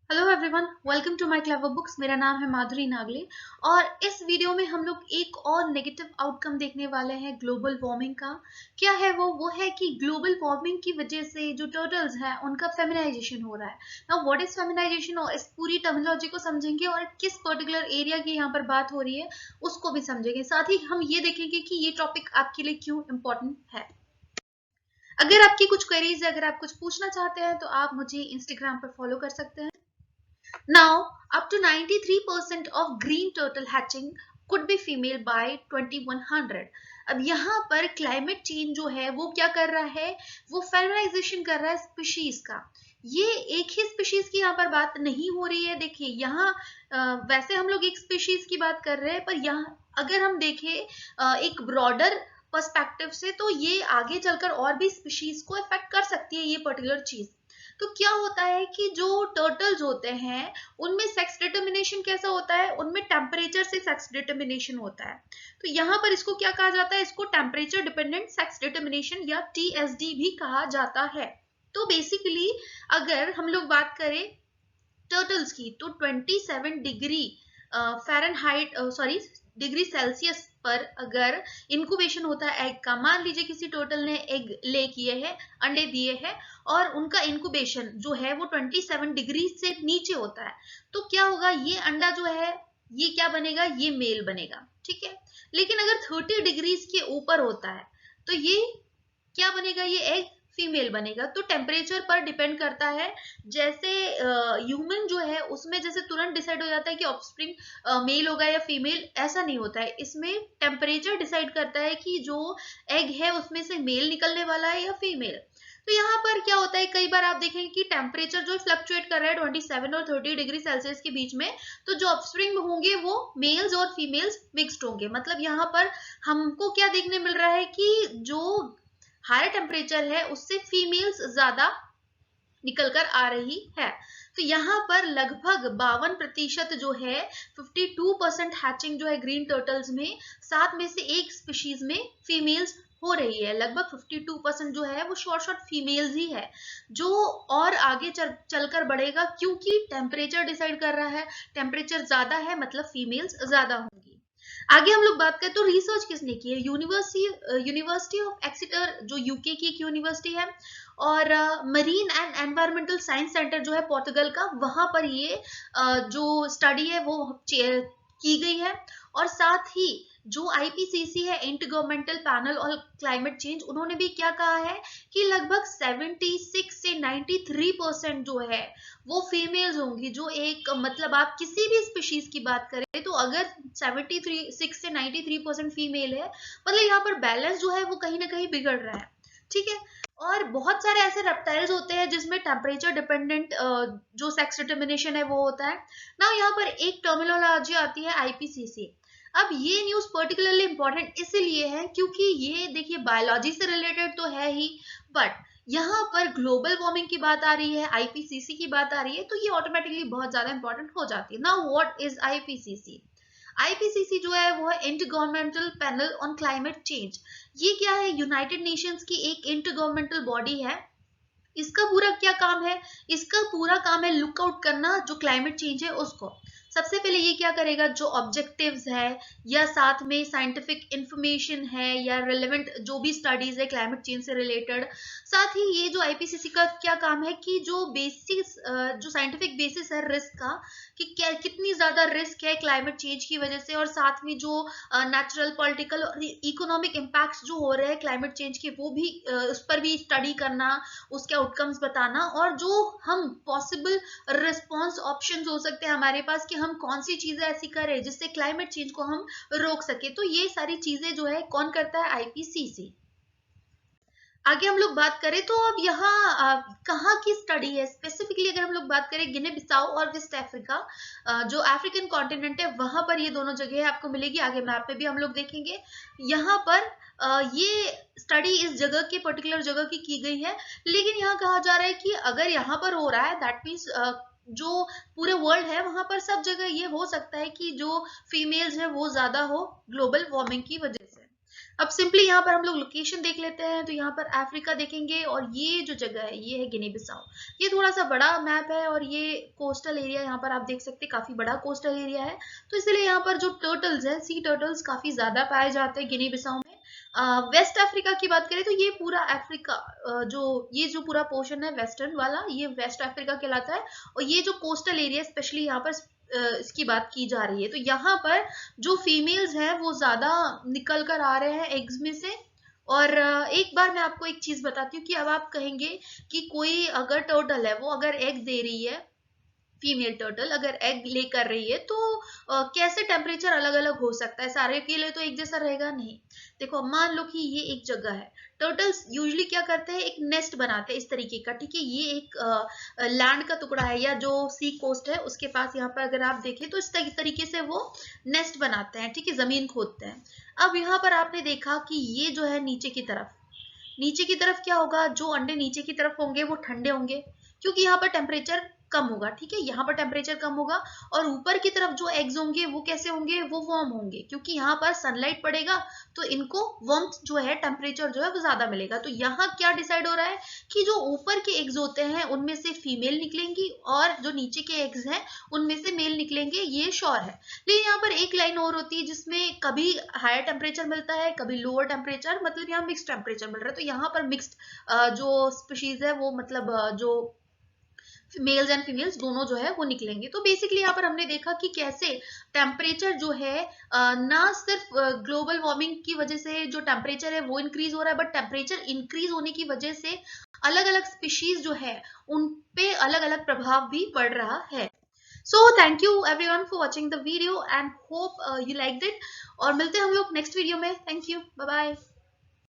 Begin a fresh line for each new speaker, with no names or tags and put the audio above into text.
Hello everyone, welcome to my clever books. मेरा नाम है माधुरी नागले और इस वीडियो में हम लोग एक और नेगेटिव आउटकम देखने वाले हैं ग्लोबल वार्मिंग का। क्या है वो है कि ग्लोबल वार्मिंग की वजह से जो टर्टल्स हैं उनका फेमिनाइजेशन हो रहा है। नाउ व्हाट इज फेमिनाइजेशन, और इस पूरी टर्मिनोलॉजी को समझेंगे और किस पर्टिकुलर एरिया की यहाँ पर बात हो रही है उसको भी समझेंगे। साथ ही हम ये देखेंगे कि ये टॉपिक आपके लिए क्यों इम्पोर्टेंट है। अगर आपकी कुछ क्वेरीज है, अगर आप कुछ पूछना चाहते हैं तो आप मुझे इंस्टाग्राम पर फॉलो कर सकते हैं। Now, up to 93% of green turtle hatching could be female by 2100. अब यहाँ पर क्लाइमेट चेंज जो है वो क्या कर रहा है, वो फेमिनाइजेशन कर रहा है स्पीशीज का। ये एक ही स्पीशीज की यहाँ पर बात नहीं हो रही है। देखिए यहाँ वैसे हम लोग एक स्पीशीज की बात कर रहे हैं, पर यहाँ अगर हम देखें एक ब्रॉडर पर्सपेक्टिव से, तो ये आगे चलकर और भी स्पीशीज को इफेक्ट कर सकती है ये पर्टिकुलर चीज। तो क्या होता है कि जो टर्टल्स होते हैं उनमें सेक्स डिटर्मिनेशन कैसा होता है, उनमें टेम्परेचर से सेक्स डिटर्मिनेशन होता है। तो यहाँ पर इसको क्या कहा जाता है, इसको टेम्परेचर डिपेंडेंट सेक्स डिटर्मिनेशन या टीएसडी भी कहा जाता है। तो बेसिकली अगर हम लोग बात करें टर्टल्स की, तो 27 degree Fahrenheit sorry degree Celsius पर अगर इंक्यूबेशन होता है एग का, मान लीजिए किसी टर्टल ने एग ले किए हैं, अंडे दिए हैं और उनका इंक्यूबेशन जो है वो 27 डिग्री से नीचे होता है, तो क्या होगा, ये अंडा जो है ये क्या बनेगा, ये मेल बनेगा। ठीक है, लेकिन अगर 30 डिग्रीज के ऊपर होता है तो ये क्या बनेगा, ये एग फीमेल बनेगा। तो टेम्परेचर पर डिपेंड करता है। जैसे ह्यूमन जो है उसमें जैसे तुरंत डिसाइड हो जाता है कि ऑफस्प्रिंग मेल होगा या फीमेल, ऐसा नहीं होता है। इसमें टेम्परेचर डिसाइड करता है कि जो एग है उसमें से मेल निकलने वाला है या फीमेल। तो यहाँ पर क्या होता है, कई बार आप देखेंगे कि टेम्परेचर जो फ्लक्चुएट कर रहा है 27 और 30 डिग्री सेल्सियस के बीच में, तो जो ऑफस्प्रिंग होंगे वो मेल्स और फीमेल्स मिक्स्ड होंगे। मतलब यहाँ पर हमको क्या देखने मिल रहा है कि जो हायर टेम्परेचर है उससे फीमेल्स ज्यादा निकल कर आ रही है। तो यहाँ पर लगभग 52% जो है, 52% हैचिंग जो है ग्रीन टर्टल्स में, 7 में से एक स्पीशीज में फीमेल्स हो रही है। लगभग 52% जो है वो शॉर्ट फीमेल्स ही है, जो और आगे चलकर बढ़ेगा क्योंकि टेम्परेचर डिसाइड कर रहा है। टेम्परेचर ज्यादा है मतलब फीमेल्स ज्यादा होंगी। आगे हम लोग बात करें तो रिसर्च किसने की है, यूनिवर्सिटी ऑफ एक्सीटर जो यूके की एक यूनिवर्सिटी है, और marine and environmental science centre जो है पोर्टुगल का, वहां पर ये जो स्टडी है वो की गई है। और साथ ही जो आईपीसीसी है, intergovernmental panel on climate change, उन्होंने भी क्या कहा है कि लगभग 76 से 93% जो है वो फीमेल्स होंगी। जो एक मतलब आप किसी भी स्पीशीज की बात करें तो अगर 73 से 93% फीमेल है, मतलब यहाँ पर बैलेंस जो है वो कहीं ना कहीं बिगड़ रहा है। ठीक है, और बहुत सारे ऐसे रेप्टाइल्स होते हैं जिसमें टेम्परेचर डिपेंडेंट जो सेक्स डिटर्मिनेशन है वो होता है ना। यहाँ पर एक टर्मिनोलॉजी आती है आईपीसीसी। अब ये न्यूज पर्टिकुलरली इंपॉर्टेंट इसलिए है क्योंकि ये देखिए बायोलॉजी से रिलेटेड तो है ही, बट यहाँ पर ग्लोबल वार्मिंग की बात आ रही है, आईपीसीसी की बात आ रही है, तो ये ऑटोमेटिकली बहुत ज्यादा इंपॉर्टेंट हो जाती है। Now what is IPCC? IPCC जो है वो है intergovernmental panel on climate change. ये क्या है, यूनाइटेड नेशंस की एक इंटरगवर्नमेंटल बॉडी है। इसका पूरा क्या काम है, इसका पूरा काम है लुक आउट करना जो क्लाइमेट चेंज है उसको। सबसे पहले ये क्या करेगा, जो ऑब्जेक्टिव्स है या साथ में साइंटिफिक इंफॉर्मेशन है या रिलेवेंट जो भी स्टडीज है क्लाइमेट चेंज से रिलेटेड, साथ ही ये जो आईपीसीसी का क्या काम है कि जो बेसिस जो साइंटिफिक बेसिस है रिस्क का, कि क्या कितनी ज्यादा रिस्क है क्लाइमेट चेंज की वजह से, और साथ में जो नेचुरल पॉलिटिकल और इकोनॉमिक इम्पैक्ट जो हो रहे हैं क्लाइमेट चेंज के, वो भी उस पर भी स्टडी करना, उसके आउटकम्स बताना, और जो हम पॉसिबल रिस्पॉन्स ऑप्शंस हो सकते हैं हमारे पास कि हम कौन सी चीजें ऐसी करें जिससे क्लाइमेट चेंज को हम रोक सके। तो ये सारी चीजें जो है कौन करता है, आईपीसीसी। आगे हम लोग बात करें तो अब यहाँ कहाँ की स्टडी है स्पेसिफिकली, अगर हम लोग बात करें गिने बिसाऊ और वेस्ट अफ्रीका, जो अफ्रीकन कॉन्टिनेंट है वहां पर ये दोनों जगह आपको मिलेगी। आगे मैप पे भी हम लोग देखेंगे। यहाँ पर ये स्टडी इस जगह की पर्टिकुलर जगह की गई है, लेकिन यहाँ कहा जा रहा है कि अगर यहाँ पर हो रहा है दैट मीन्स जो पूरे वर्ल्ड है वहां पर सब जगह ये हो सकता है कि जो फीमेल्स है वो ज्यादा हो ग्लोबल वार्मिंग की वजह से। अब सिंपली यहाँ पर हम लोग लोकेशन देख लेते हैं, तो यहाँ पर अफ्रीका देखेंगे और ये जो जगह है ये है गिनी बिसाऊ। ये थोड़ा सा बड़ा मैप है और ये कोस्टल एरिया यहाँ पर आप देख सकते हैं, काफी बड़ा कोस्टल एरिया है। तो इसलिए यहाँ पर जो टर्टल्स है, सी टर्टल्स काफी ज्यादा पाए जाते हैं गिनी बिसाऊ में। वेस्ट अफ्रीका की बात करें तो ये पूरा अफ्रीका, जो पूरा पोर्शन है वेस्टर्न वाला, ये वेस्ट अफ्रीका कहलाता है। और ये जो कोस्टल एरिया स्पेशली यहाँ पर इसकी बात की जा रही है, तो यहाँ पर जो फीमेल्स हैं वो ज्यादा निकल कर आ रहे हैं एग्स में से। और एक बार मैं आपको एक चीज बताती हूँ कि अब आप कहेंगे कि कोई अगर टर्टल है वो अगर एग दे रही है, फीमेल टर्टल अगर एग ले कर रही है, तो कैसे टेम्परेचर अलग अलग हो सकता है, सारे के लिए तो एक जैसा रहेगा नहीं। देखो मान लो कि ये एक जगह है, टर्टल्स यूजुअली क्या करते हैं, एक नेस्ट बनाते हैं इस तरीके का, ठीक है। ये एक लैंड का टुकड़ा है या जो सी कोस्ट है उसके पास, यहाँ पर अगर आप देखें तो इस तरीके से वो नेस्ट बनाते हैं, ठीक है, जमीन खोदते हैं। अब यहाँ पर आपने देखा कि ये जो है नीचे की तरफ, नीचे की तरफ क्या होगा, जो अंडे नीचे की तरफ होंगे वो ठंडे होंगे, क्योंकि यहाँ पर टेम्परेचर कम होगा, ठीक है, यहाँ पर टेम्परेचर कम होगा। और ऊपर की तरफ जो एग्स होंगे वो कैसे होंगे, वो वार्म होंगे, क्योंकि यहाँ पर सनलाइट पड़ेगा तो इनको वार्मथ जो है, टेम्परेचर जो है वो ज्यादा मिलेगा। तो यहाँ क्या डिसाइड हो रहा है कि जो ऊपर के एग्स होते हैं उनमें से फीमेल निकलेंगी और जो नीचे के एग्स हैं उनमें से मेल निकलेंगे, ये श्योर है। लेकिन यहाँ पर एक लाइन और होती है जिसमें कभी हायर टेम्परेचर मिलता है, कभी लोअर टेम्परेचर, मतलब यहाँ मिक्स टेम्परेचर मिल रहा है। तो यहाँ पर मिक्स्ड जो स्पीशीज है वो, मतलब जो मेल्स एंड फीमेल्स दोनों जो है वो निकलेंगे। तो बेसिकली यहाँ पर हमने देखा कि कैसे टेम्परेचर जो है, ना सिर्फ ग्लोबल वार्मिंग की वजह से जो टेम्परेचर है वो इंक्रीज हो रहा है, बट टेम्परेचर इंक्रीज होने की वजह से अलग अलग स्पीशीज जो है उन पे अलग अलग प्रभाव भी पड़ रहा है। So thank you everyone for watching the video and hope you liked it. और मिलते हैं हम लोग नेक्स्ट वीडियो में। Thank you, bye bye.